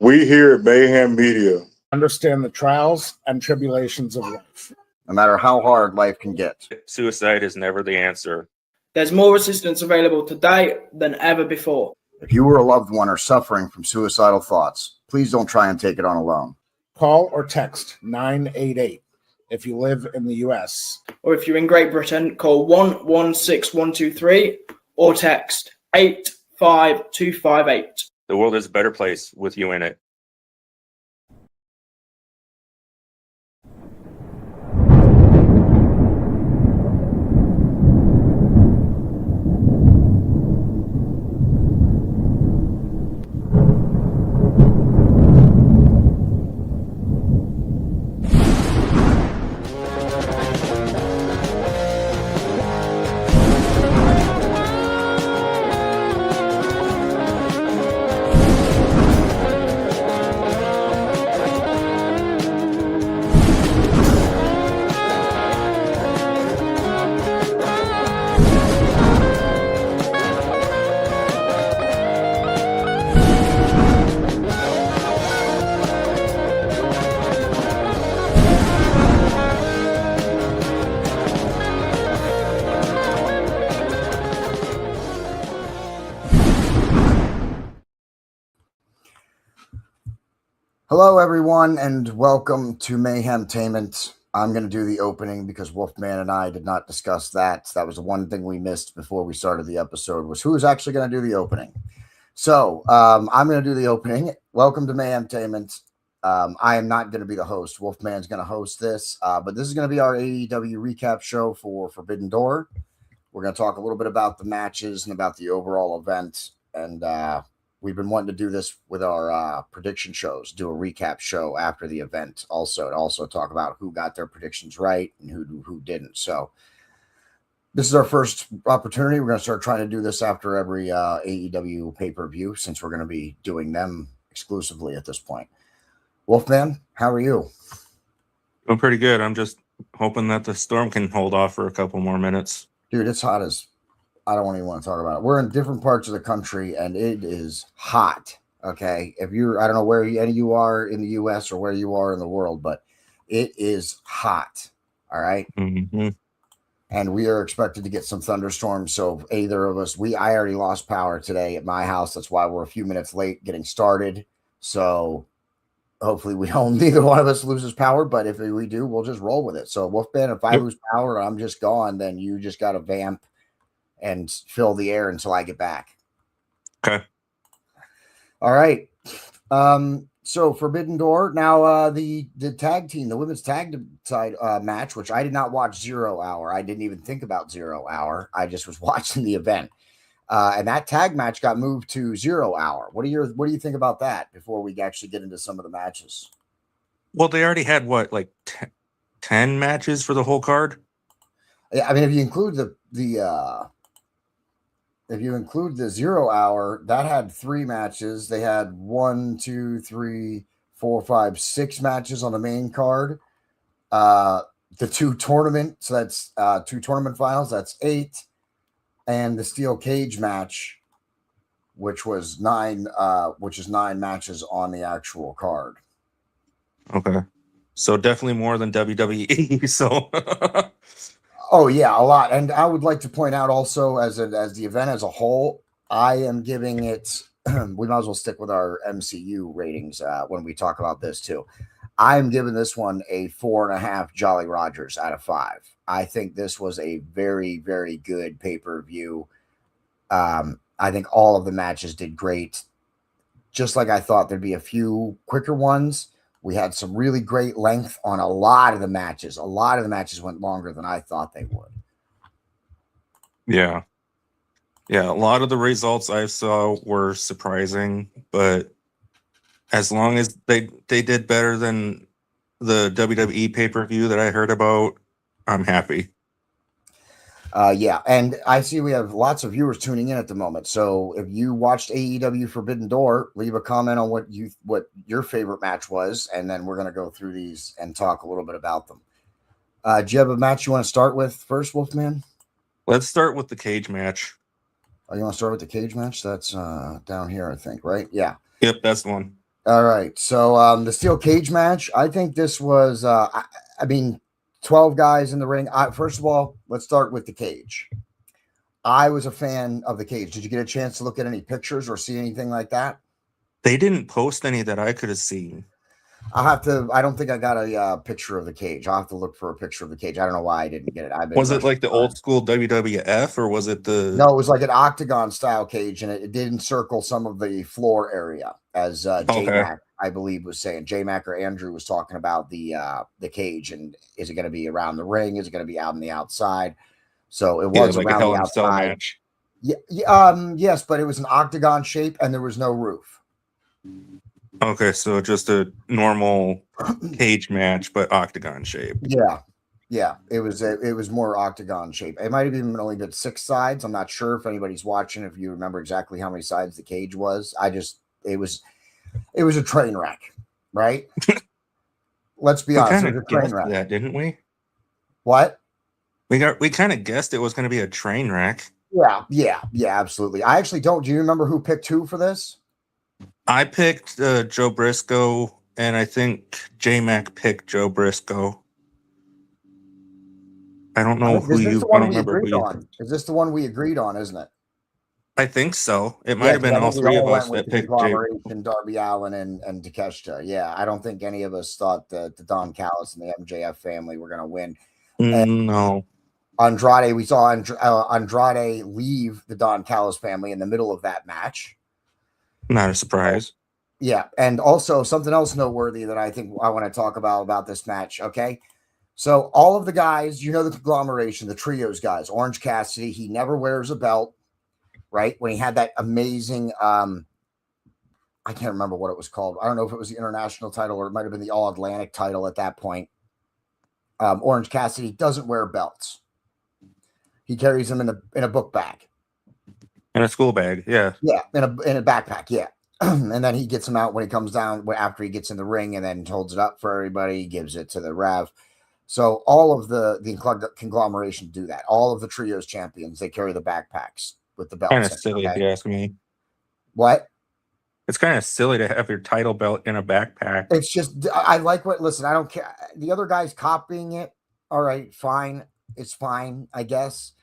We here at Mayhem Media understand the trials and tribulations of life. No matter how hard life can get. Suicide is never the answer. There's more assistance available today than ever before. If you or a loved one are suffering from suicidal thoughts, please don't try and take it on alone. Call or text 988 if you live in the U.S. Or if you're in Great Britain, call 116123 or text 85258. The world is a better place with you in it. Hello, everyone, and welcome to Mayhem Tainment. I'm going to do the opening because Wolfman and I did not discuss that. That was the one thing we missed before we started the episode, was who was actually going to do the opening. So I'm going to do the opening. Welcome to Mayhem Tainment. I am not going to be the host. Wolfman's going to host this, but this is going to be our AEW recap show for Forbidden Door. We're going to talk a little bit about the matches and about the overall event, and we've been wanting to do this with our prediction shows, do a recap show after the event also, to also talk about who got their predictions right and who didn't. So this is our first opportunity. We're going to start trying to do this after every AEW pay-per-view, since we're going to be doing them exclusively at this point. Wolfman, how are you? Doing pretty good. I'm just hoping that the storm can hold off for a couple more minutes. Dude, it's hot as... I don't even want to talk about it. We're in different parts of the country, and it is hot. Okay, if you're, I don't know where any of you are in the U.S. or where you are in the world, but it is hot. All right, and we are expected to get some thunderstorms. So either of us, I already lost power today at my house. That's why we're a few minutes late getting started. So hopefully neither one of us loses power. But if we do, we'll just roll with it. So Wolfman, if I lose power, I'm just gone. Then you just got to vamp and fill the air until I get back. Okay. All right. So Forbidden Door. Now the tag team, the women's tag side match, which I did not watch 0 Hour. I didn't even think about 0 Hour. I just was watching the event. And that tag match got moved to 0 Hour. What do you think about that before we actually get into some of the matches? Well, they already had like 10 matches for the whole card. Yeah, I mean, if you include if you include the 0 Hour, that had 3 matches. They had 1, 2, 3, 4, 5, 6 matches on the main card. The 2 tournament, so that's 2 tournament finals, that's 8. And the steel cage match, which was 9, which is 9 matches on the actual card. Okay. So definitely more than WWE. So oh yeah, a lot. And I would like to point out also, as the event as a whole, I am giving it. We might as well stick with our MCU ratings when we talk about this too. I'm giving this one a 4.5 Jolly Rogers out of 5. I think this was a very, very good pay-per-view. I think all of the matches did great. Just like I thought there'd be a few quicker ones. We had some really great length on a lot of the matches. A lot of the matches went longer than I thought they would. Yeah. Yeah, a lot of the results I saw were surprising, but as long as they did better than the WWE pay-per-view that I heard about, I'm happy. Yeah, and I see we have lots of viewers tuning in at the moment. So if you watched AEW Forbidden Door, leave a comment on what your favorite match was, and then we're going to go through these and talk a little bit about them. Do you have a match you want to start with first, Wolfman? Let's start with the cage match. Oh, you want to start with the cage match? That's down here, I think, right? Yeah. Yep, that's the one. All right. So the steel cage match, I think this was, 12 guys in the ring. First of all, let's start with the cage. I was a fan of the cage. Did you get a chance to look at any pictures or see anything like that? They didn't post any that I could have seen. I don't think I got a picture of the cage. I'll have to look for a picture of the cage. I don't know why I didn't get it. Was it like the old school WWF, or was it the? No, it was like an octagon style cage, and it did encircle some of the floor area, as J-Mac, I believe, was saying. J-Mac or Andrew was talking about the cage, and is it going to be around the ring? Is it going to be out on the outside? So it was like around a Hell the in a Cell outside. match. Yeah, yes, but it was an octagon shape, and there was no roof. Okay, so just a normal cage match, but octagon shape. Yeah, it was more octagon shape. It might have even only been 6 sides. I'm not sure if anybody's watching, if you remember exactly how many sides the cage was. It was a train wreck, right? Let's be honest, it was a train wreck. That, didn't we? What? We kind of guessed it was going to be a train wreck. Yeah, absolutely. I actually don't. Do you remember who picked who for this? I picked Joe Briscoe, and I think J-Mac picked Joe Briscoe. I don't know who you. I don't remember who you. Is this the one we agreed on? Isn't it? I think so. It might have been all 3 of us that picked Conglomeration, Darby Allin and Takeshita. Yeah, I don't think any of us thought that the Don Callis and the MJF family were going to win. No. Andrade, we saw Andrade leave the Don Callis family in the middle of that match. Not a surprise. Yeah, and also something else noteworthy that I think I want to talk about this match, okay? So all of the guys, the conglomeration, the trios guys, Orange Cassidy, he never wears a belt, right? When he had that amazing, I can't remember what it was called. I don't know if it was the international title or it might have been the All-Atlantic title at that point. Orange Cassidy doesn't wear belts. He carries them in a book bag. In a school bag, yeah. Yeah, in a backpack, yeah. And then he gets them out when he comes down, after he gets in the ring, and then holds it up for everybody, gives it to the Rev. So all of the conglomeration do that. All of the trios champions, they carry the backpacks with the belts. Kind of silly, if you ask me. What? It's kind of silly to have your title belt in a backpack. It's just, I like listen, I don't care. The other guy's copying it. All right, fine. It's fine, I guess.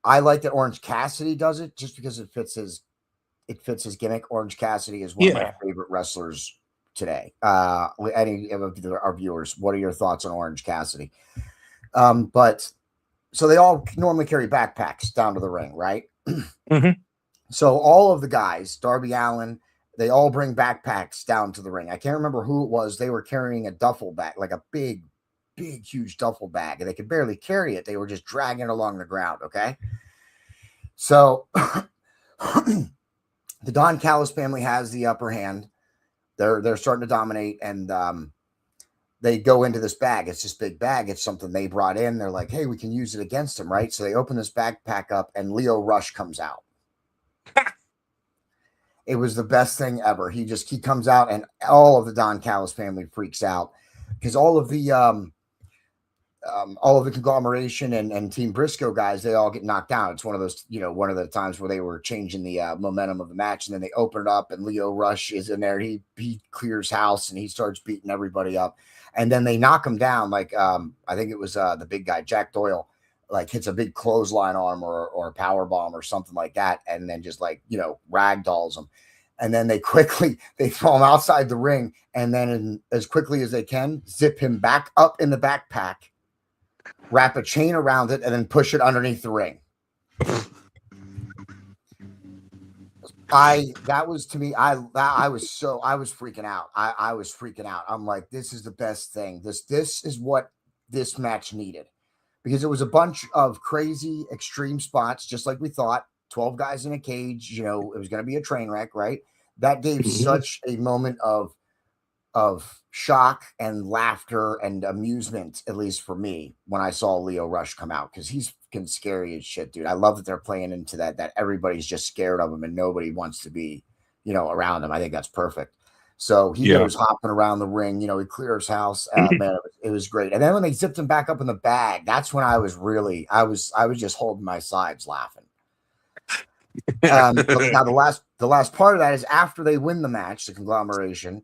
I like that Orange Cassidy does it just because it fits his gimmick. Orange Cassidy is one of my favorite wrestlers today. Any of our viewers, what are your thoughts on Orange Cassidy? But so they all normally carry backpacks down to the ring, right? Mm-hmm. So all of the guys, Darby Allin, they all bring backpacks down to the ring. I can't remember who it was. They were carrying a duffel bag, like a big, huge duffel bag, and they could barely carry it. They were just dragging it along the ground. Okay. So the Don Callis family has the upper hand. They're starting to dominate, and they go into this bag. It's this big bag. It's something they brought in. They're like, hey, we can use it against him, right? So they open this backpack up, and Leo Rush comes out. It was the best thing ever. He comes out, and all of the Don Callis family freaks out because all of the conglomeration and Team Briscoe guys, they all get knocked down. It's one of those, one of the times where they were changing the momentum of the match, and then they open it up, and Leo Rush is in there. He clears house, and he starts beating everybody up, and then they knock him down. Like I think it was the big guy Jack Doyle, like hits a big clothesline arm or a power bomb or something like that, and then just ragdolls him. And then they throw him outside the ring, and then as quickly as they can, zip him back up in the backpack, wrap a chain around it, and then push it underneath the ring. I was freaking out. I was freaking out. I'm like, this is the best thing. This is what this match needed, because it was a bunch of crazy extreme spots, just like we thought. 12 guys in a cage, it was going to be a train wreck, right? That gave such a moment of shock and laughter and amusement, at least for me, when I saw Leo Rush come out, because he's fucking scary as shit, dude. I love that they're playing into that everybody's just scared of him and nobody wants to be, around him. I think that's perfect. So he goes hopping around the ring, he clears house. Man, it was great. And then when they zipped him back up in the bag, that's when I was just holding my sides laughing. Now the last part of that is after they win the match, the conglomeration,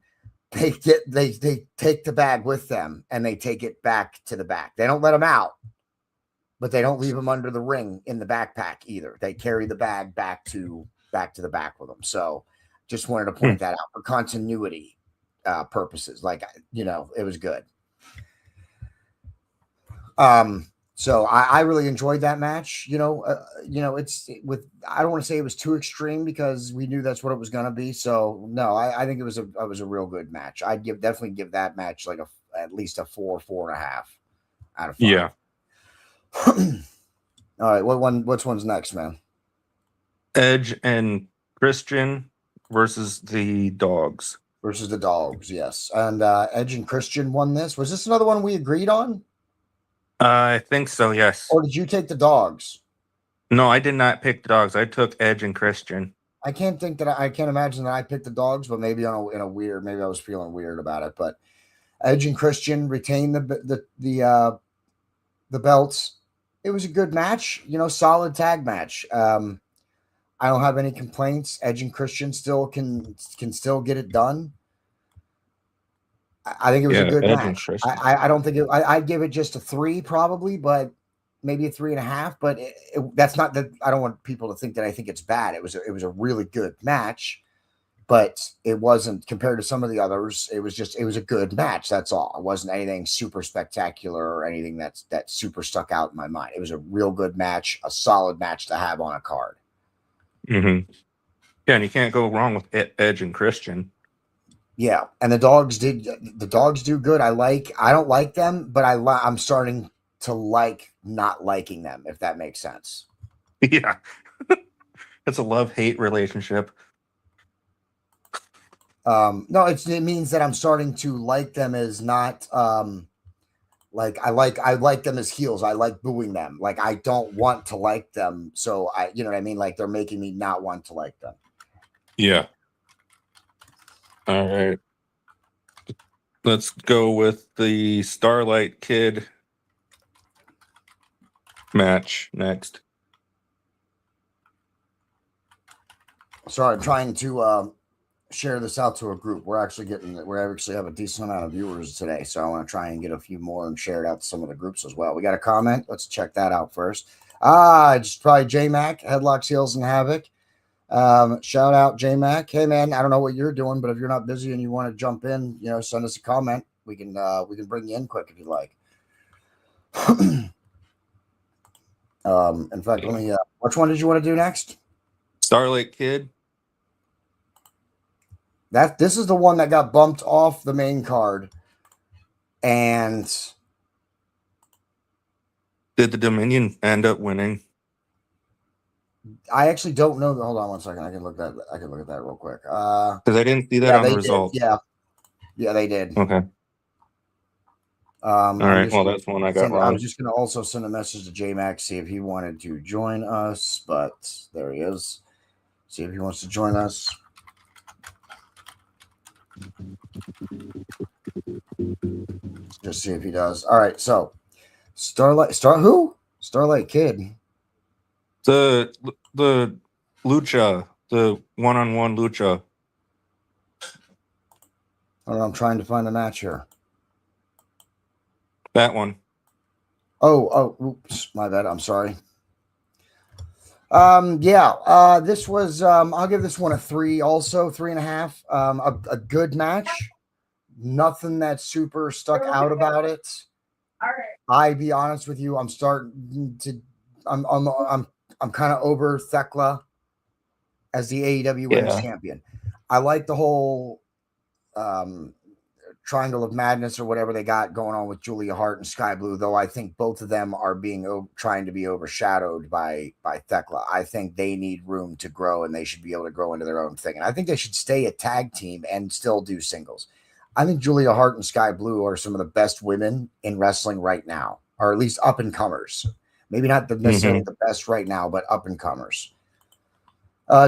they take the bag with them and they take it back to the back. They don't let them out, but they don't leave them under the ring in the backpack either. They carry the bag back to the back with them. So just wanted to point that out for continuity purposes. Like, it was good. So I really enjoyed that match. It's with, I don't want to say it was too extreme because we knew that's what it was going to be. So no, I think it was a real good match. I'd definitely give that match like at least a 4.5 out of 5. Yeah. All right. Which one's next, man? Edge and Christian versus the Dogs. Versus the Dogs, yes. And Edge and Christian won this. Was this another one we agreed on? I think so, yes. Or did you take the Dogs? No, I did not pick the Dogs. I took Edge and Christian. I can't imagine that I picked the Dogs, but maybe maybe I was feeling weird about it. But Edge and Christian retained the belts. It was a good match, solid tag match. I don't have any complaints. Edge and Christian still can still get it done. I think it was a good match. I don't think I'd give it just a 3 probably, but maybe a 3.5. But that's not that. I don't want people to think that I think it's bad. It was a really good match, but it wasn't compared to some of the others. It was a good match. That's all. It wasn't anything super spectacular or anything that super stuck out in my mind. It was a real good match, a solid match to have on a card. Mm-hmm. Yeah, and you can't go wrong with Edge and Christian. Yeah, and the Dogs do good. I don't like them, but I'm starting to like not liking them, if that makes sense. Yeah. It's a love-hate relationship. No, it means that I'm starting to like them as not like I like them as heels. I like booing them. Like I don't want to like them. So you know what I mean? Like they're making me not want to like them. Yeah. All right. Let's go with the Starlight Kid match next. Sorry, I'm trying to share this out to a group. We actually have a decent amount of viewers today, so I want to try and get a few more and share it out to some of the groups as well. We got a comment. Let's check that out first. It's probably J-Mac, Headlocks, Heels, and Havoc. Shout out J-Mac. Hey man, I don't know what you're doing, but if you're not busy and you want to jump in, send us a comment. We can bring you in quick if you'd like. In fact, let me which one did you want to do next? Starlight Kid. This is the one that got bumped off the main card. And Did the Dominion end up winning? I actually don't know. Hold on one second. I can look at that real quick. Because I didn't see that on the results. Yeah, they did. Okay. All right. Well, that's one I got wrong. I was just going to also send a message to J-Max, see if he wanted to join us, but there he is. See if he wants to join us. Just see if he does. All right. So Starlight Kid. The lucha, the one-on-one lucha. I'm trying to find the match here. That one. Oh, oops, my bad. I'm sorry. This was I'll give this one a 3, also 3.5. A good match. Nothing that super stuck out about it. All right. I be honest with you, I'm kind of over Thekla as the AEW Women's Champion. I like the whole Triangle of Madness or whatever they got going on with Julia Hart and Sky Blue, though I think both of them are trying to be overshadowed by Thekla. I think they need room to grow and they should be able to grow into their own thing. And I think they should stay a tag team and still do singles. I think Julia Hart and Sky Blue are some of the best women in wrestling right now, or at least up and comers. Maybe not necessarily the best right now, but up and comers.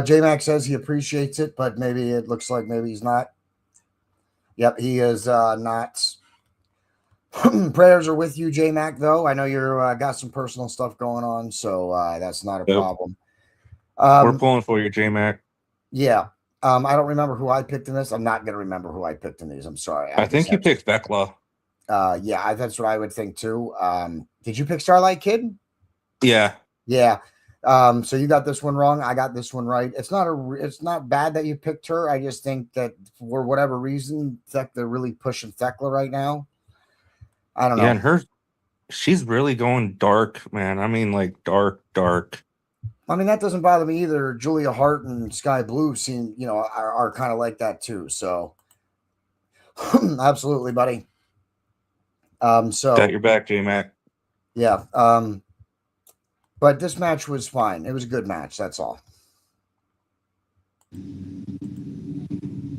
J-Mac says he appreciates it, but maybe it looks like maybe he's not. Yep, he is not. Prayers are with you, J-Mac, though. I know you're got some personal stuff going on, so that's not a problem. We're pulling for you, J-Mac. Yeah. I don't remember who I picked in this. I'm not going to remember who I picked in these. I'm sorry. I think you picked Vecla. Yeah, that's what I would think too. Did you pick Starlight Kid? Yeah. Yeah. So you got this one wrong. I got this one right. It's not bad that you picked her. I just think that for whatever reason, they're really pushing Thekla right now. I don't know. Yeah, and she's really going dark, man. I mean, like dark. I mean, that doesn't bother me either. Julia Hart and Sky Blue seem, are kind of like that too. So absolutely, buddy. So Got your back, J-Mac. yeah. But this match was fine. It was a good match. That's all.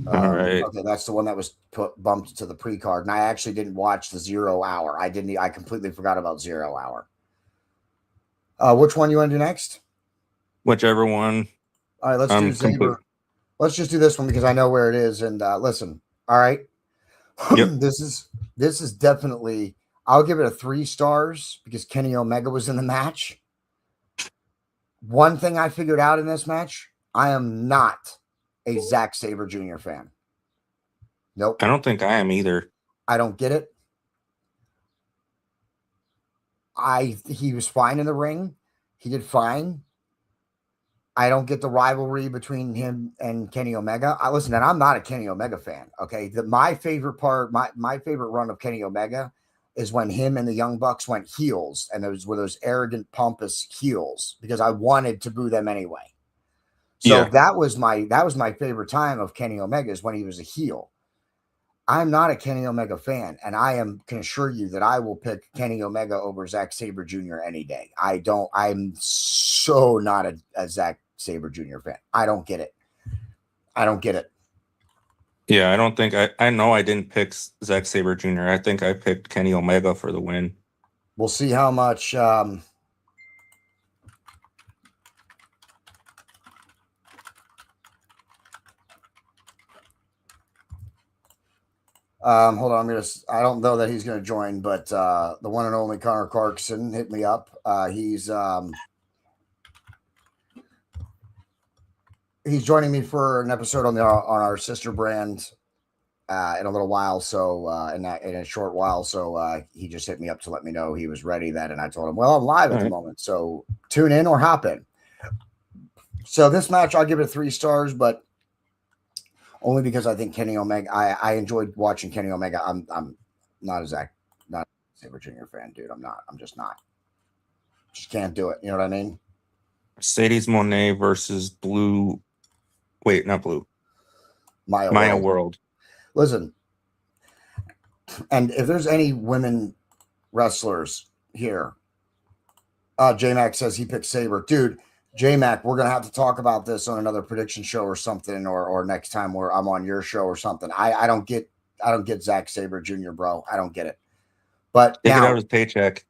All right. Okay, that's the one that was bumped to the pre-card, and I actually didn't watch the 0 hour. I completely forgot about 0 hour. Which one you want to do next? Whichever one. All right, let's do Saber. Let's just do this one because I know where it is. And listen, all right. Yep. This is definitely. I'll give it a 3 stars because Kenny Omega was in the match. One thing I figured out in this match, I am not a Zack Sabre Jr. fan. Nope. I don't think I am either. I don't get it. He was fine in the ring. He did fine. I don't get the rivalry between him and Kenny Omega. Listen, and I'm not a Kenny Omega fan. Okay. My favorite part, my favorite run of Kenny Omega is when him and the Young Bucks went heels, and those were those arrogant, pompous heels because I wanted to boo them anyway. So Yeah. that was my favorite time of Kenny Omega is when he was a heel. I'm not a Kenny Omega fan, and can assure you that I will pick Kenny Omega over Zack Sabre Jr. any day. I'm so not a Zack Sabre Jr. fan. I don't get it. Yeah, I don't think I know I didn't pick Zack Sabre Jr. I think I picked Kenny Omega for the win. We'll see how much hold on, I don't know that he's gonna join, but the one and only Connor Clarkson hit me up. He's joining me for an episode on our sister brand in a little while. So in a short while. So he just hit me up to let me know he was ready then, and I told him, well, I'm live at the moment, so tune in or hop in. So this match, I'll give it 3 stars, but only because I think Kenny Omega. I enjoyed watching Kenny Omega. I'm not a Sabre Jr. fan, dude. I'm not. I'm just not. Just can't do it. You know what I mean? Mercedes Monet versus Blue. Wait, not Blue. Maya World. Listen, and if there's any women wrestlers here, J-Mac says he picked Sabre. Dude, J-Mac, we're going to have to talk about this on another prediction show or something, or next time where I'm on your show or something. I don't get Zack Sabre Jr., bro. I don't get it. But Take now, it out of his paycheck.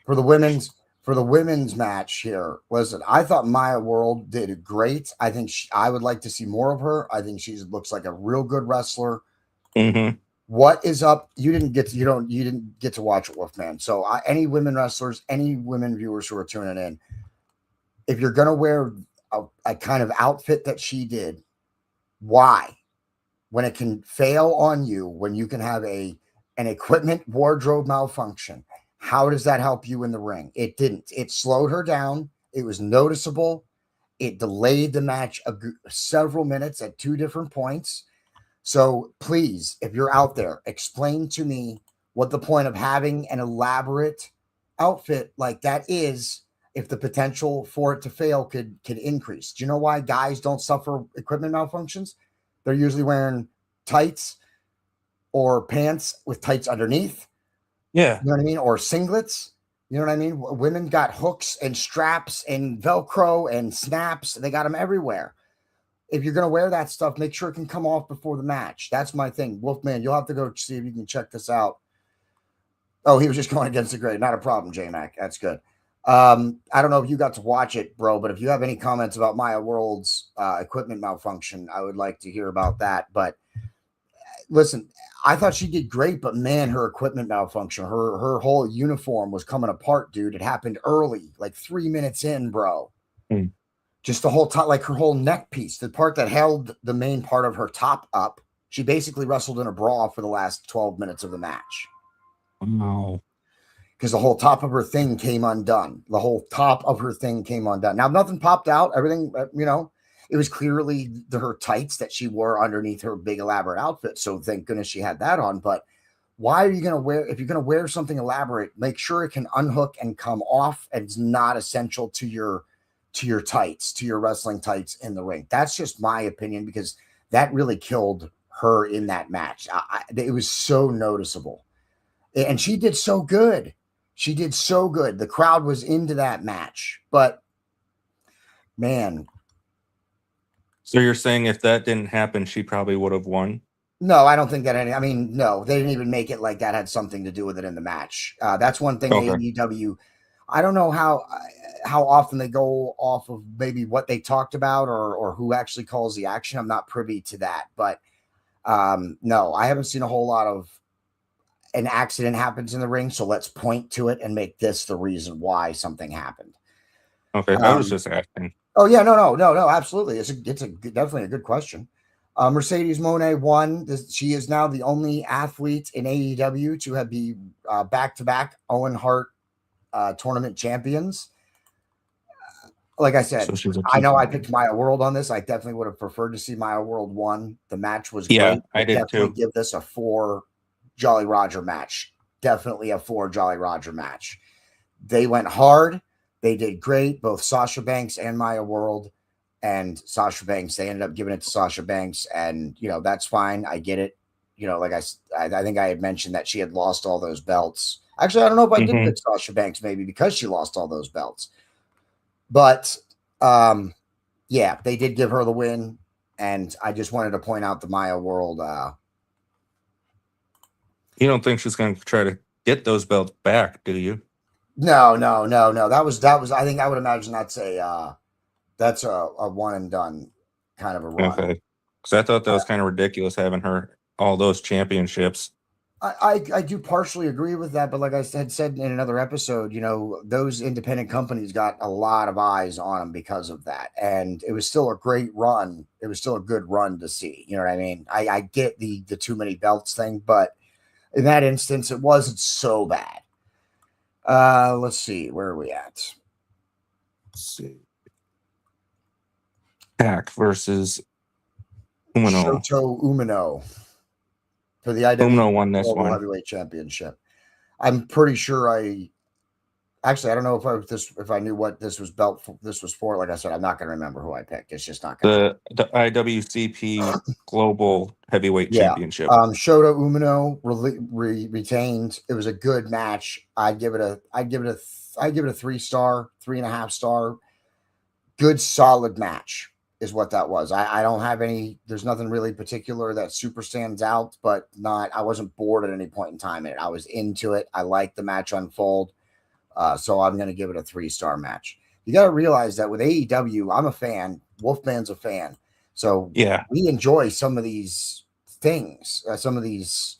For the women's match here, listen, I thought Maya World did great. I think I would like to see more of her. I think she looks like a real good wrestler. Mm-hmm. What is up? You didn't get to watch it, Wolfman. So any women wrestlers, any women viewers who are tuning in, if you're gonna wear a kind of outfit that she did, why? When it can fail on you, when you can have an equipment wardrobe malfunction, how does that help you in the ring? It didn't. It slowed her down. It was noticeable. It delayed the match several minutes at 2 different points. So please, if you're out there, explain to me what the point of having an elaborate outfit like that is if the potential for it to fail could increase. Do you know why guys don't suffer equipment malfunctions? They're usually wearing tights or pants with tights underneath. Yeah. You know what I mean? Or singlets. You know what I mean? Women got hooks and straps and Velcro and snaps. They got them everywhere. If you're going to wear that stuff, make sure it can come off before the match. That's my thing. Wolfman, you'll have to go see if you can check this out. Oh, he was just going against the grade. Not a problem, J-Mac. That's good. I don't know if you got to watch it, bro, but if you have any comments about Maya World's equipment malfunction, I would like to hear about that. But listen, I thought she did great, but man, her equipment malfunction, her whole uniform was coming apart, dude. It happened early, like 3 minutes in, bro. Just the whole top, like her whole neck piece, the part that held the main part of her top up. She basically wrestled in a bra for the last 12 minutes of the match. Wow. Because the whole top of her thing came undone. The whole top of her thing came undone. Now, nothing popped out. Everything, it was clearly her tights that she wore underneath her big elaborate outfit. So thank goodness she had that on. But why are you going to wear, if you're going to wear something elaborate, make sure it can unhook and come off, and it's not essential to your tights, to your wrestling tights in the ring. That's just my opinion, because that really killed her in that match. It was so noticeable. And she did so good. She did so good. The crowd was into that match. But, man. So you're saying if that didn't happen, she probably would have won? No, I don't think that no, they didn't even make it like that had something to do with it in the match. That's one thing. Okay. AEW, I don't know how often they go off of maybe what they talked about or who actually calls the action. I'm not privy to that. But, no, I haven't seen a whole lot of an accident happens in the ring, so let's point to it and make this the reason why something happened. Okay, I was just asking. Oh yeah, no, absolutely. It's definitely a good question. Mercedes Moné won. She is now the only athlete in AEW to have be back-to-back Owen Hart tournament champions. Like I said, So I know I picked Maya World on this. I definitely would have preferred to see Maya World won. The match was great. I did definitely too. give this a 4 Jolly Roger match. Definitely a 4 Jolly Roger match. They went hard. They did great, both Sasha Banks and Maya World. And Sasha Banks, they ended up giving it to Sasha Banks, and that's fine. I get it. Like I think I had mentioned that she had lost all those belts. Actually, I don't know if I did pick Sasha Banks, maybe because she lost all those belts. But yeah, they did give her the win, and I just wanted to point out the Maya World. You don't think she's going to try to get those belts back, do you? No. That was. I think I would imagine that's a one and done kind of a run. Okay, because I thought that was kind of ridiculous having her all those championships. I do partially agree with that, but like I had said in another episode, those independent companies got a lot of eyes on them because of that, and it was still a great run. It was still a good run to see. You know what I mean? I get the too many belts thing, but in that instance, it wasn't so bad. Let's see, where are we at? Let's see. Pac versus Umino. Shoto Umino for the IW Umino won this Global one. Heavyweight Championship. I'm pretty sure I don't know if I knew what this was for. Like I said, I'm not going to remember who I picked. It's just not going to The IWCP Global Heavyweight Championship. Shota Umino retained. It was a good match. I'd give it a 3-star, 3.5 star. Good solid match is what that was. I don't have there's nothing really particular that super stands out, but I wasn't bored at any point in time in it. I was into it. I liked the match unfold. So I'm going to give it a 3-star match. You got to realize that with AEW, I'm a fan. Wolfman's a fan. So yeah, we enjoy some of these things, some of these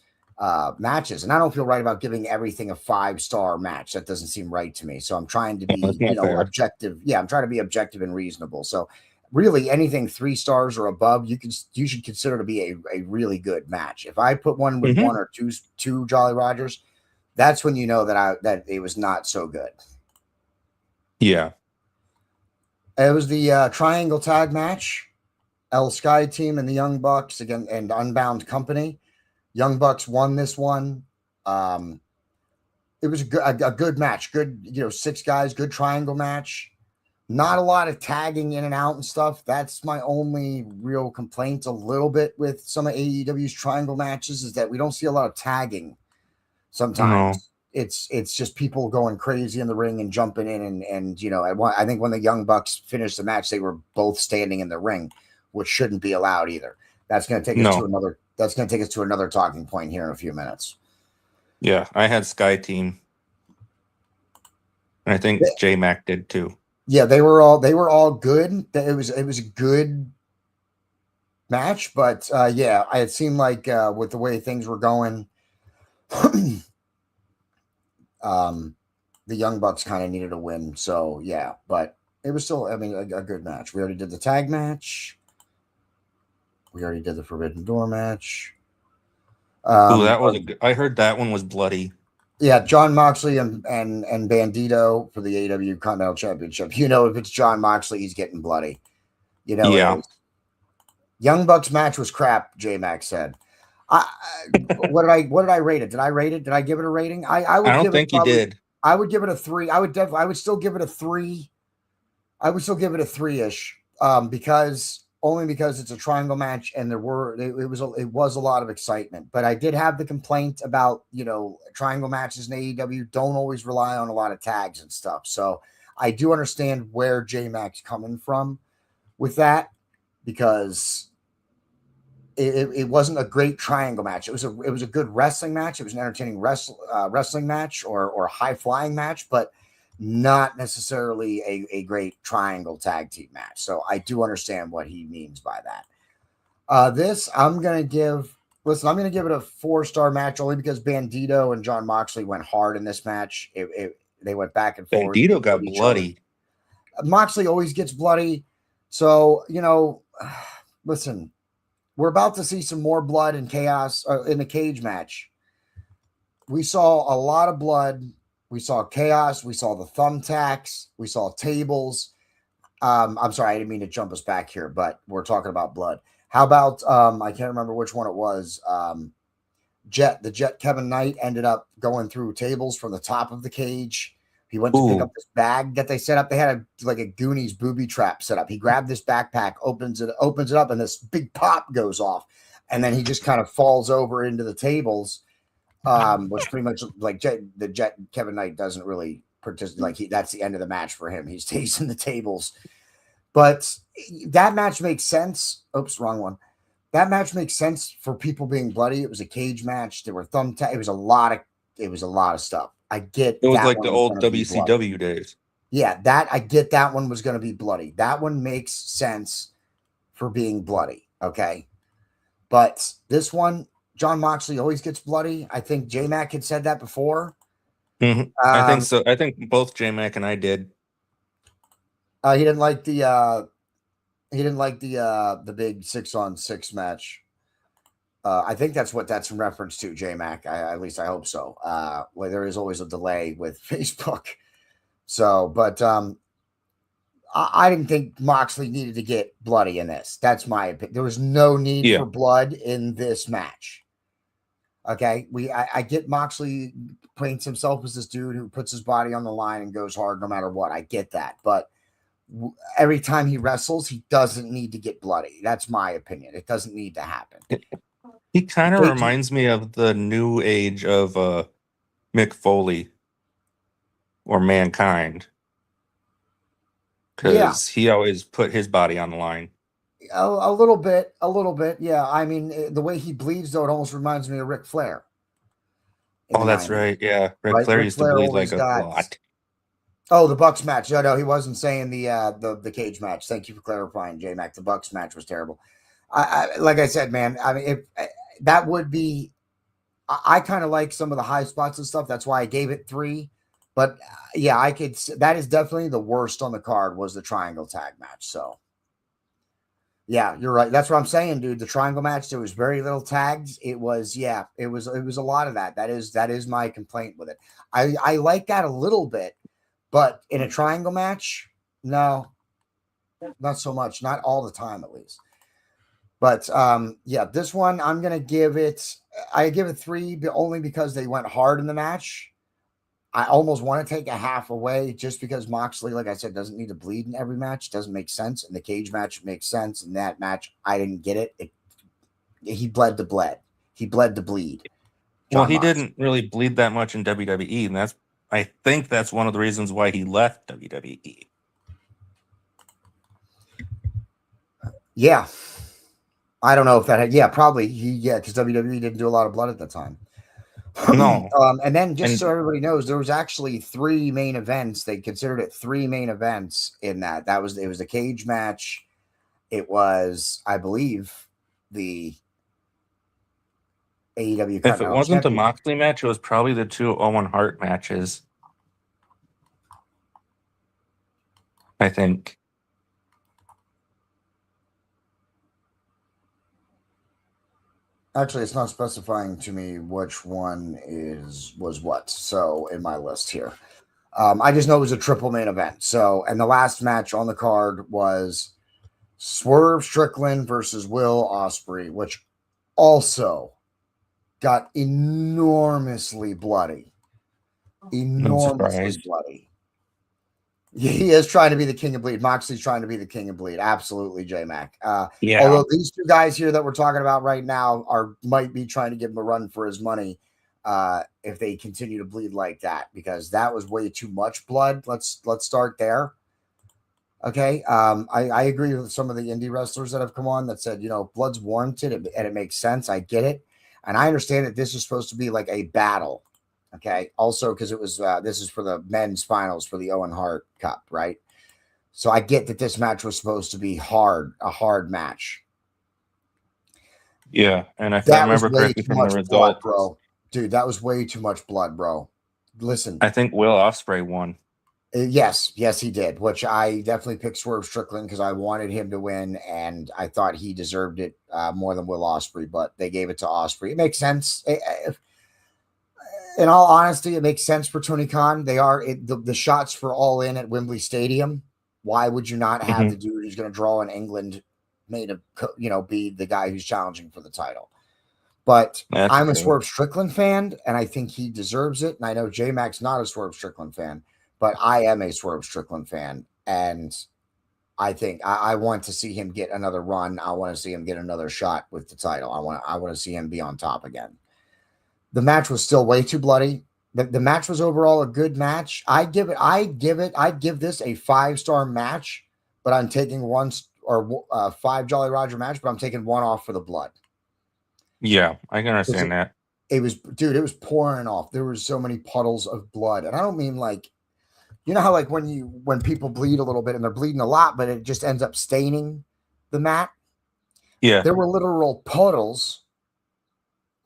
matches. And I don't feel right about giving everything a 5-star match. That doesn't seem right to me. So I'm trying to be, objective. Yeah, I'm trying to be objective and reasonable. So really anything 3 stars or above, you should consider to be a really good match. If I put one with 1 or 2 Jolly Rogers, that's when you know that it was not so good. Yeah. It was the triangle tag match. El Sky Team and the Young Bucks again, and Unbound Company. Young Bucks won this one. It was a good match. Good, 6 guys, good triangle match. Not a lot of tagging in and out and stuff. That's my only real complaint a little bit with some of AEW's triangle matches is that we don't see a lot of tagging. Sometimes it's just people going crazy in the ring and jumping in and I think when the Young Bucks finished the match, they were both standing in the ring, which shouldn't be allowed either. That's going to take us to another. That's going to take us to another talking point here in a few minutes. Yeah, I had Sky Team, and I think J Mac did too. Yeah, they were all good. It was a good match, but it seemed like with the way things were going, the Young Bucks kind of needed a win. So yeah, but It was still, I mean, a good match. We already did the tag match. We already did the Forbidden Door match. Ooh, that was I heard that one was bloody. Yeah, John Moxley and Bandito for the AEW Continental Championship. You know, if it's John Moxley, he's getting bloody. You know, Yeah. it is. Young Bucks match was crap. J Mac said. What did I rate it? Did I rate it? Did I give it a rating? I would. I don't think you did. I would give it a 3. I would still give it a 3. I would still give it a 3-ish. Because it's a triangle match and it was a lot of excitement. But I did have the complaint about, triangle matches in AEW don't always rely on a lot of tags and stuff. So I do understand where J Mac's coming from with that, because it wasn't a great triangle match. It was a good wrestling match. It was an entertaining wrestling match or high flying match, but not necessarily a great triangle tag team match. So I do understand what he means by that. This I'm going to give it a 4-star match only because Bandito and John Moxley went hard in this match. They went back and forth. Bandito got bloody. Moxley always gets bloody. So, listen, we're about to see some more blood and chaos in the cage match. We saw a lot of blood. We saw chaos. We saw the thumbtacks. We saw tables. I'm sorry, I didn't mean to jump us back here, but we're talking about blood. How about, I can't remember which one it was. The Jet Kevin Knight ended up going through tables from the top of the cage. He went to pick up this bag that they set up. They had a Goonies booby trap set up. He grabbed this backpack, opens it up, and this big pop goes off. And then he just kind of falls over into the tables. Which pretty much the Jet Kevin Knight doesn't really participate. That's the end of the match for him. He's tasting the tables, but that match makes sense. Oops, wrong one. That match makes sense for people being bloody. It was a cage match. There were thumbtacks. It was a lot of stuff. I get it was like the old WCW days. Yeah, I get that one was going to be bloody. That one makes sense for being bloody. Okay, but this one. John Moxley always gets bloody. I think J Mac had said that before. Mm-hmm. I think so. I think both J Mac and I did. He didn't like the big 6-on-6 match. I think that's what that's in reference to, J Mac. At least I hope so. Well, there is always a delay with Facebook. So, but I didn't think Moxley needed to get bloody in this. That's my opinion. There was no need for blood in this match. Okay, I get Moxley paints himself as this dude who puts his body on the line and goes hard no matter what. I get that, but every time he wrestles, he doesn't need to get bloody. That's my opinion. It doesn't need to happen. He kind of reminds me of the new age of Mick Foley or Mankind, because he always put his body on the line. A little bit. Yeah. I mean, the way he bleeds, though, it almost reminds me of Ric Flair. Oh, that's right. Yeah. Ric Flair used to bleed like a lot. Oh, the Bucks match. No, he wasn't saying the cage match. Thank you for clarifying, J Mac. The Bucks match was terrible. Like I said, man, I mean, that would be, I kind of like some of the high spots and stuff. That's why I gave it 3. But yeah, that is definitely the worst on the card was the triangle tag match. So. Yeah, you're right. That's what I'm saying, dude. The triangle match, there was very little tags. It was a lot of that. That is my complaint with it. I like that a little bit, but in a triangle match, no, not so much. Not all the time, at least. But this one I give it 3, but only because they went hard in the match. I almost want to take a half away just because Moxley, like I said, doesn't need to bleed in every match. Doesn't make sense. In the cage match, it makes sense. In that match, I didn't get it. He bled to bleed. He bled to bleed. Well, he didn't really bleed that much in WWE, and I think that's one of the reasons why he left WWE. Yeah. I don't know if that had, probably. Because WWE didn't do a lot of blood at the time. No. And then so everybody knows, there was actually 3 main events. They considered it 3 main events in that. It was the cage match. It was, I believe, the AEW. If it wasn't the Moxley match, it was probably the 2 Owen Hart matches. I think. Actually, it's not specifying to me which one was what. So in my list here, I just know it was a triple main event. So, and the last match on the card was Swerve Strickland versus Will Ospreay, which also got enormously bloody. No Enormously surprise. bloody. He is trying to be the king of bleed. Moxley's trying to be the king of bleed. Absolutely, J-Mac. Yeah. Although these two guys here that we're talking about right now might be trying to give him a run for his money if they continue to bleed like that, because that was way too much blood. Let's start there. Okay. I agree with some of the indie wrestlers that have come on that said, blood's warranted and it makes sense. I get it. And I understand that this is supposed to be like a battle. Okay. Also, because it was this is for the men's finals for the Owen Hart Cup, right? So I get that this match was supposed to be a hard match. Yeah, and if I That was remember way correctly too from the much blood, result, bro. Dude, that was way too much blood, bro. Listen. I think Will Ospreay won. Yes, he did, which I definitely picked Swerve Strickland because I wanted him to win, and I thought he deserved it more than Will Ospreay, but they gave it to Ospreay. It makes sense. In all honesty, it makes sense for Tony Khan. They are the shots for All In at Wembley Stadium. Why would you not have the dude who's going to draw in England be the guy who's challenging for the title? But I'm a Swerve Strickland fan, and I think he deserves it. And I know J-Mac's not a Swerve Strickland fan, but I am a Swerve Strickland fan. And I think I want to see him get another run. I want to see him get another shot with the title. I want to see him be on top again. The match was still way too bloody. The match was overall a good match. I'd give this a 5-star match, but I'm taking 5 Jolly Roger match, but I'm taking 1 off for the blood. Yeah, I can understand that. It was pouring off. There were so many puddles of blood. And I don't mean like, how like when people bleed a little bit and they're bleeding a lot, but it just ends up staining the mat. Yeah. There were literal puddles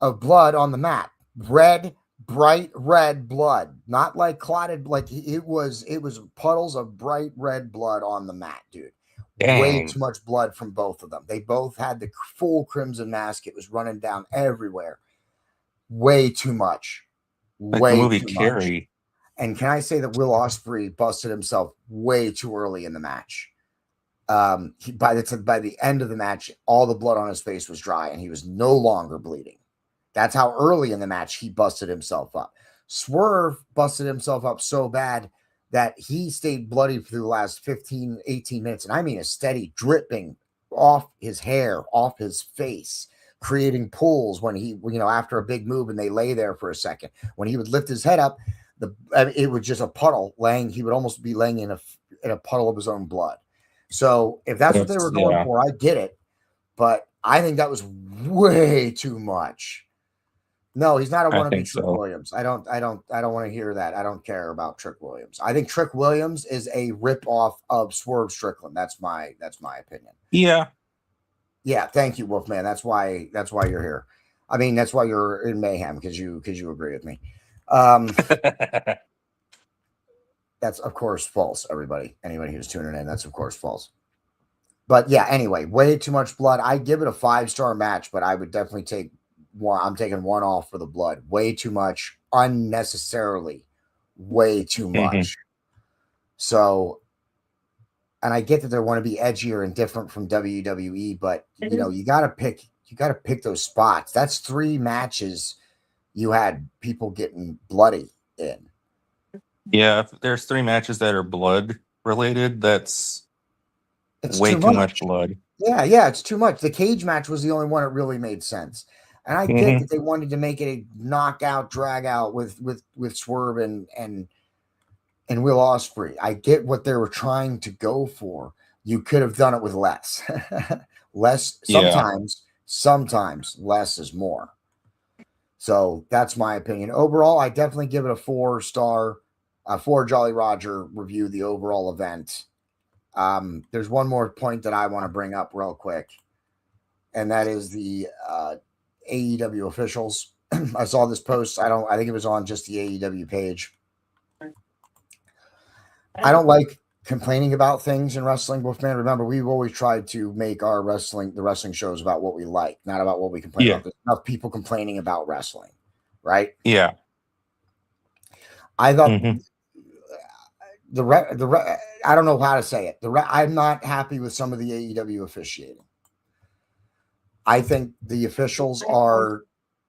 of blood on the mat. Red, bright red blood. Not like clotted, like it was puddles of bright red blood on the mat, dude. Dang. Way too much blood from both of them. They both had the full crimson mask. It was running down everywhere. Way too much. Like the movie Carrie. And can I say that Will Ospreay busted himself way too early in the match? By the end of the match, all the blood on his face was dry and he was no longer bleeding. That's how early in the match he busted himself up. Swerve busted himself up so bad that he stayed bloody for the last 15, 18 minutes. And I mean a steady dripping off his hair, off his face, creating pools when he, after a big move and they lay there for a second. When he would lift his head up, it was just a puddle he would almost be laying in a puddle of his own blood. So if that's what they were going for, I get it. But I think that was way too much. No, he's not a wannabe Trick Williams. I don't want to hear that. I don't care about Trick Williams. I think Trick Williams is a ripoff of Swerve Strickland. That's my opinion. Yeah. Yeah, thank you, Wolfman. That's why you're here. I mean, that's why you're in Mayhem, because you agree with me. That's of course false, everybody. Anybody who's tuning in, that's of course false. But yeah, anyway, way too much blood. I give it a 5-star match, but I would definitely take one. I'm taking 1 off for the blood. Way too much, unnecessarily, way too much. So, and I get that they want to be edgier and different from WWE, but you got to pick those spots. That's 3 matches you had people getting bloody in. Yeah, if there's 3 matches that are blood related, it's way too much blood. Yeah, it's too much. The cage match was the only one that really made sense. And I get that they wanted to make it a knockout, drag out with Swerve and Will Ospreay. I get what they were trying to go for. You could have done it with less. Sometimes less is more. So that's my opinion. Overall, I definitely give it a 4-star, 4 Jolly Roger review, the overall event. There's one more point that I want to bring up real quick, and that is the AEW officials. I saw this post. I think it was on just the AEW page. I don't like complaining about things in wrestling, Wolfman, remember, we've always tried to make the wrestling shows about what we like, not about what we complain about. There's enough people complaining about wrestling, right? Yeah. I thought Mhm. I don't know how to say it. I'm not happy with some of the AEW officiating. I think the officials are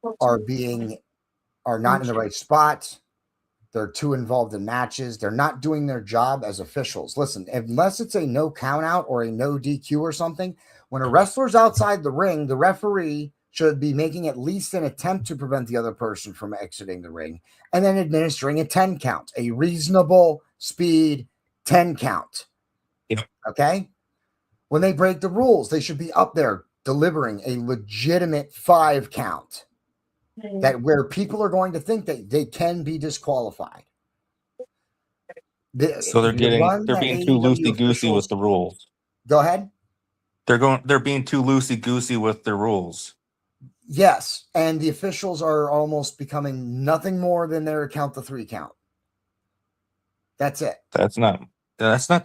not in the right spot. They're too involved in matches. They're not doing their job as officials. Listen, unless it's a no count out or a no DQ or something, when a wrestler's outside the ring, the referee should be making at least an attempt to prevent the other person from exiting the ring and then administering a 10 count, a reasonable speed 10 count. Yep. Okay? When they break the rules, they should be up there delivering a legitimate 5 count. That where people are going to think that they can be disqualified. So they're being too loosey goosey with the rules. Go ahead. They're being too loosey goosey with the rules. Yes, and the officials are almost becoming nothing more than their count the 3 count. That's it. That's not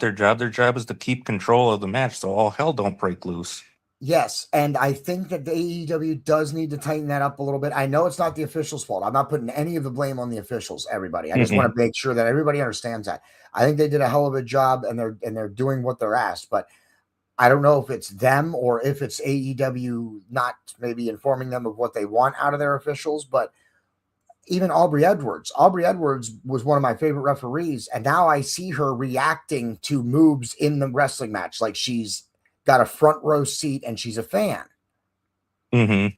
their job. Their job is to keep control of the match, so all hell don't break loose. Yes, and I think that the AEW does need to tighten that up a little bit. I know it's not the officials' fault. I'm not putting any of the blame on the officials, everybody. I just want to make sure that everybody understands that. I think they did a hell of a job, and they're doing what they're asked, but I don't know if it's them or if it's AEW not maybe informing them of what they want out of their officials, but even Aubrey Edwards was one of my favorite referees, and now I see her reacting to moves in the wrestling match like she's got a front row seat and she's a fan. Mm-hmm.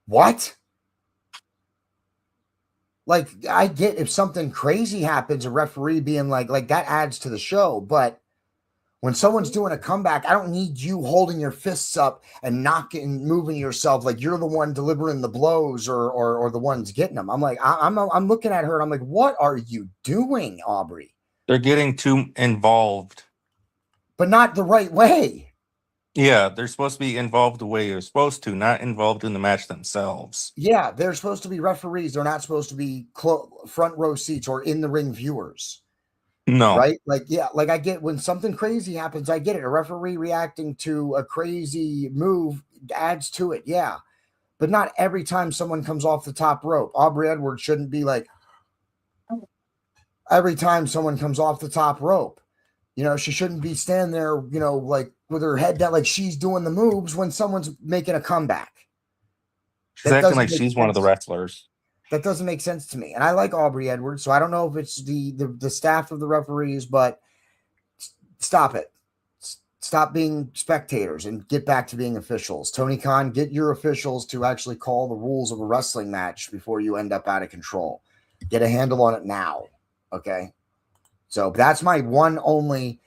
What? Like, I get if something crazy happens, a referee being like that adds to the show, but when someone's doing a comeback, I don't need you holding your fists up and knocking, moving yourself like you're the one delivering the blows or the ones getting them. I'm like, I'm looking at her and I'm like, what are you doing, Aubrey? They're getting too involved. But not the right way. Yeah, they're supposed to be involved the way you're supposed to, not involved in the match themselves. Yeah, they're supposed to be referees. They're not supposed to be front row seats or in the ring viewers. No. Right? Like, yeah, like I get when something crazy happens, I get it. A referee reacting to a crazy move adds to it. Yeah. But not every time someone comes off the top rope. Aubrey Edwards shouldn't be like every time someone comes off the top rope. You know, she shouldn't be standing there, you know, like with her head down, like she's doing the moves when someone's making a comeback. She's acting like she's one of the wrestlers. That doesn't make sense to me. And I like Aubrey Edwards, so I don't know if it's the staff of the referees, but stop it. Stop being spectators and get back to being officials. Tony Khan, get your officials to actually call the rules of a wrestling match before you end up out of control. Get a handle on it now. Okay? So that's my one only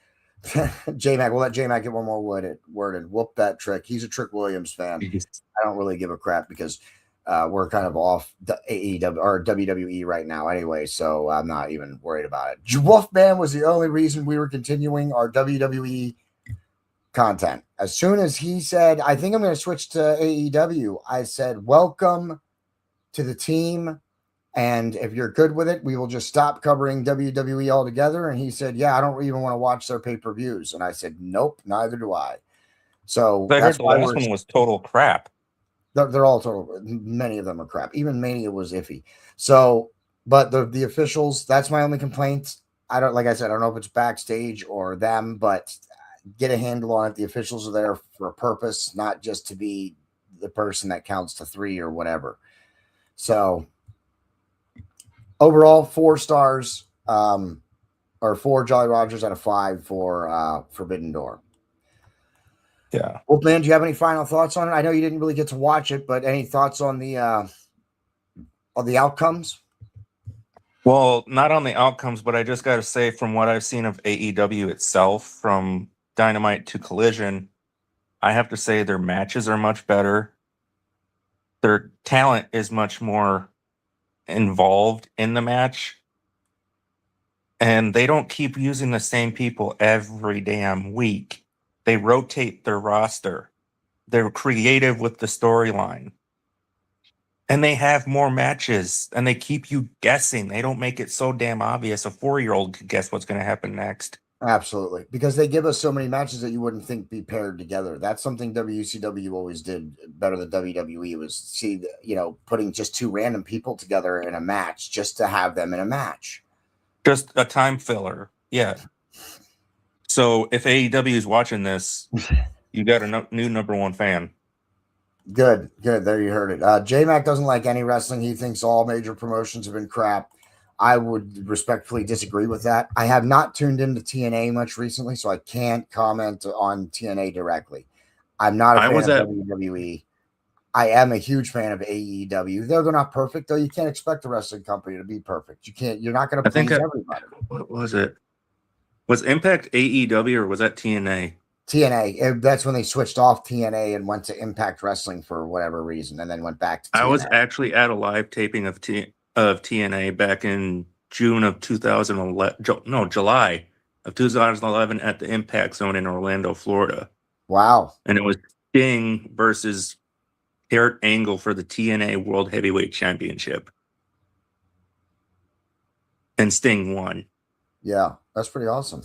J-Mac. We'll let J-Mac get one more word and whoop that Trick. He's a Trick Williams fan. I don't really give a crap because we're kind of off the AEW or WWE right now anyway, so I'm not even worried about it. Wolfman was the only reason we were continuing our WWE content. As soon as he said, I think I'm going to switch to AEW, I said, welcome to the team. And if you're good with it, we will just stop covering WWE altogether. And he said, yeah, I don't even want to watch their pay-per-views. And I said, nope, neither do I. So that's why the last one was total crap. They're all total. Many of them are crap. Even Mania was iffy. So, but the officials, that's my only complaint. Like I said, I don't know if it's backstage or them, but get a handle on it. The officials are there for a purpose, not just to be the person that counts to 3 or whatever. So, overall, 4 stars, or 4 Jolly Rogers out of 5 for Forbidden Door. Yeah. Well, man, do you have any final thoughts on it? I know you didn't really get to watch it, but any thoughts on the outcomes? Well, not on the outcomes, but I just got to say, from what I've seen of AEW itself, from Dynamite to Collision, I have to say their matches are much better. Their talent is much more involved in the match. And they don't keep using the same people every damn week. They rotate their roster. They're creative with the storyline. And they have more matches. And they keep you guessing. They don't make it so damn obvious. A 4-year-old could guess what's going to happen next. Absolutely, because they give us so many matches that you wouldn't think be paired together. That's something WCW always did better than WWE was putting just two random people together in a match just to have them in a match. Just a time filler. Yeah. So if AEW is watching this, you got a new number one fan. Good. There you heard it. J-Mac doesn't like any wrestling. He thinks all major promotions have been crap. I would respectfully disagree with that. I have not tuned into TNA much recently, so I can't comment on TNA directly. I'm not a fan of WWE. I am a huge fan of AEW. They're not perfect, though. You can't expect a wrestling company to be perfect. You're not going to please everybody. What was it? Was Impact AEW or was that TNA? TNA. That's when they switched off TNA and went to Impact Wrestling for whatever reason, and then went back to TNA. I was actually at a live taping of TNA back in July of 2011 at the Impact Zone in Orlando, Florida. Wow. And it was Sting versus Kurt Angle for the TNA World Heavyweight Championship. And Sting won. Yeah, that's pretty awesome.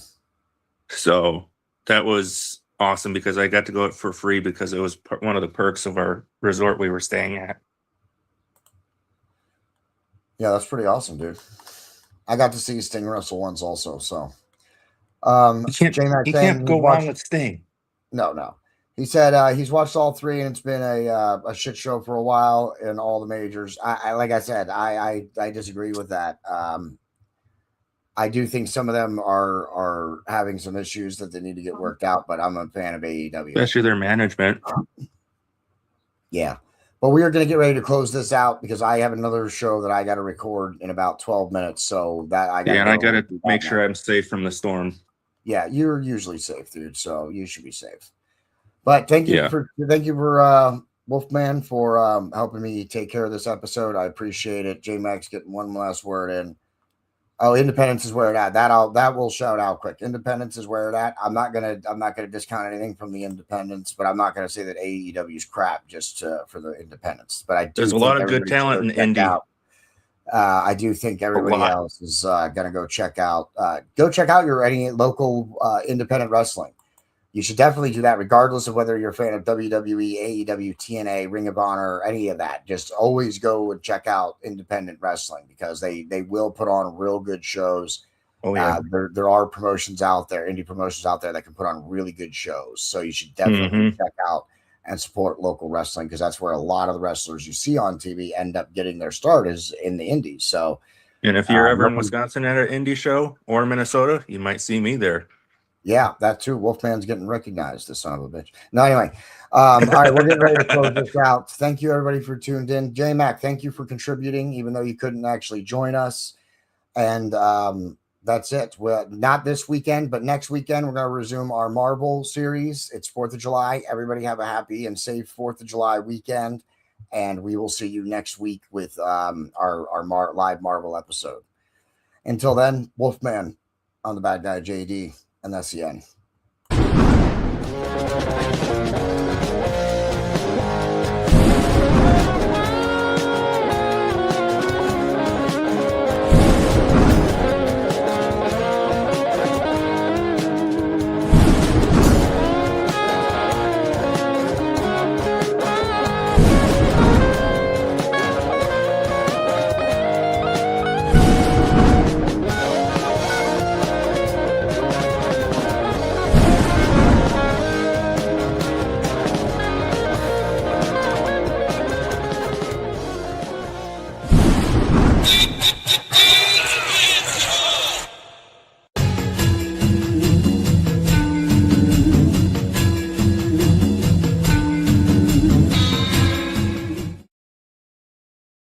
So that was awesome because I got to go for free because it was one of the perks of our resort we were staying at. Yeah, that's pretty awesome, dude. I got to see Sting wrestle once also. So you can't go wrong with Sting. No. He said he's watched all three and it's been a shit show for a while in all the majors. I like I said, I disagree with that. I do think some of them are having some issues that they need to get worked out, but I'm a fan of AEW. Especially their management. Yeah. But we are going to get ready to close this out because I have another show that I got to record in about 12 minutes. So that I got to make sure I'm safe from the storm. Yeah, you're usually safe, dude. So you should be safe. But thank you for Wolfman for helping me take care of this episode. I appreciate it. J-Max getting one last word in. Oh, Independence is where it at. That will shout out quick. Independence is where it at. I'm not gonna discount anything from the Independence, but I'm not gonna say that AEW is crap just for the Independence. But there's a lot of good talent in indie. I do think everybody else is gonna go check out your any local independent wrestling. You should definitely do that, regardless of whether you're a fan of WWE, AEW, TNA, Ring of Honor, any of that. Just always go and check out independent wrestling because they will put on real good shows. Oh yeah, there are promotions out there, indie promotions out there that can put on really good shows. So you should definitely check out and support local wrestling because that's where a lot of the wrestlers you see on TV end up getting their start is in the indies. So, and if you're ever in Wisconsin at an indie show or Minnesota, you might see me there. Yeah, that too. Wolfman's getting recognized, the son of a bitch. No, anyway. All right, we're getting ready to close this out. Thank you, everybody, for tuned in. J-Mac, thank you for contributing, even though you couldn't actually join us. And that's it. Well, not this weekend, but next weekend, we're going to resume our Marvel series. It's 4th of July. Everybody have a happy and safe 4th of July weekend. And we will see you next week with our live Marvel episode. Until then, Wolfman on the Bad Guy J.D. And that's the end.